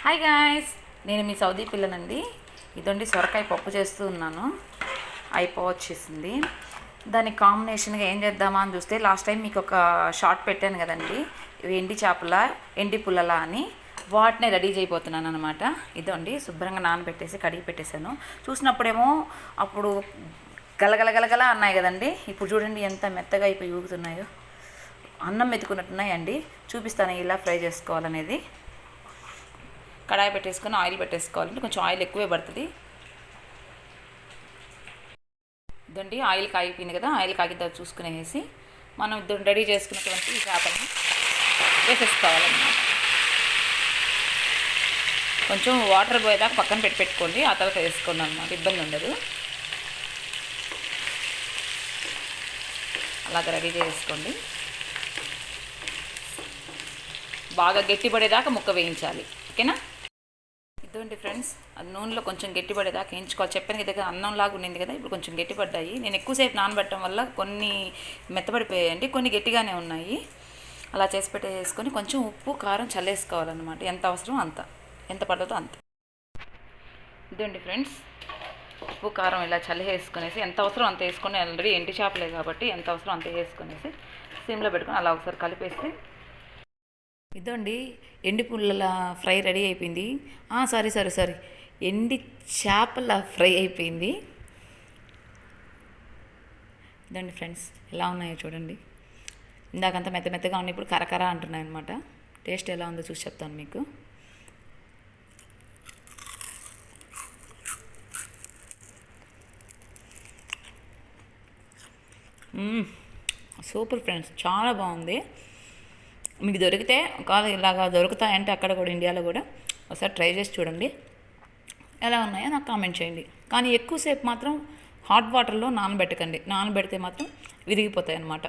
Hi guys, నేను మీ Saudi పిల్లనండి. ఇదండి సొరకాయ పప్పు చేస్తూ ఉన్నాను. అయిపోవచ్చేసింది. దానికి కాంబినేషన్గా ఏం చేద్దామా అని చూస్తే లాస్ట్ టైం మీకు ఒక షార్ట్ పెట్టాను కదండి, ఇవి ఎండి చేపల ఎండి పుల్లల అని. వాటిని రెడీ చేయబోతున్నాను అనమాట. ఇదండి శుభ్రంగా నానబెట్టేసి కడిగి పెట్టేశాను. చూసినప్పుడేమో అప్పుడు గలగలగలగల అన్నాయి కదండి, ఇప్పుడు చూడండి ఎంత మెత్తగా అయిపోయి ఊగుతున్నాయో. అన్నం మెతుకున్నట్టున్నాయండి. చూపిస్తాను ఇలా ఫ్రై చేసుకోవాలనేది. కడాయి పెట్టేసుకొని ఆయిల్ పెట్టేసుకోవాలంటే కొంచెం ఆయిల్ ఎక్కువే పడుతుంది. ఇదండి ఆయిల్ కాగిపోయింది కదా, ఆయిల్ కాగిద్దా చూసుకునేసి మనం ఇద్దరు రెడీ చేసుకున్నటువంటి ఈ చేపని వేసేసుకోవాలన్నమాట. కొంచెం వాటర్ పోయేదాకా పక్కన పెట్టుకోండి, ఆ తర్వాత వేసుకోండి అన్నమాట, ఇబ్బంది ఉండదు. అలాగ రెడీ చేసుకోండి. బాగా గట్టిపడేదాకా ముక్క వేయించాలి, ఓకేనా? ఇదండి ఫ్రెండ్స్, అది నూనెలో కొంచెం గట్టిపడేదాకా వేయించుకోవాలి. చెప్పాను కదా అన్నంలాగా ఉండింది కదా, ఇప్పుడు కొంచెం గట్టిపడ్డాయి. నేను ఎక్కువసేపు నానబెట్టడం వల్ల కొన్ని మెత్తబడిపోయాయండి, కొన్ని గట్టిగానే ఉన్నాయి. అలా చేసి పెట్టేసుకొని కొంచెం ఉప్పు కారం చల్లేసుకోవాలన్నమాట. ఎంత అవసరం అంత, ఎంత పడుతుందో అంత. ఇదండి ఫ్రెండ్స్, ఉప్పు కారం ఇలా చల్లేసుకునేసి ఎంత అవసరం అంత వేసుకొని, ఆల్రెడీ ఎండి చేపలే కాబట్టి ఎంత అవసరం అంత వేసుకునేసి సిమ్లో పెట్టుకొని అలా ఒకసారి కలిపేసి. ఇదండి ఎండి పుల్లల ఫ్రై రెడీ అయిపోయింది. సారీ, ఎండి చేపల ఫ్రై అయిపోయింది. ఇదండి ఫ్రెండ్స్, ఎలా ఉన్నాయో చూడండి. ఇందాకంతా మెత్త మెత్తగా ఉన్నాయి, ఇప్పుడు కరకర అంటున్నాయి అనమాట. టేస్ట్ ఎలా ఉందో చూసి చెప్తాను మీకు. సూపర్ ఫ్రెండ్స్, చాలా బాగుంది. మీకు దొరికితే ఒకవేళ ఇలాగా దొరుకుతాయంటే అక్కడ కూడా ఇండియాలో కూడా ఒకసారి ట్రై చేసి చూడండి. ఎలా ఉన్నాయో నాకు కామెంట్ చేయండి. కానీ ఎక్కువసేపు మాత్రం హాట్ వాటర్లో నానబెట్టకండి, నానబెడితే మాత్రం విరిగిపోతాయి అన్నమాట.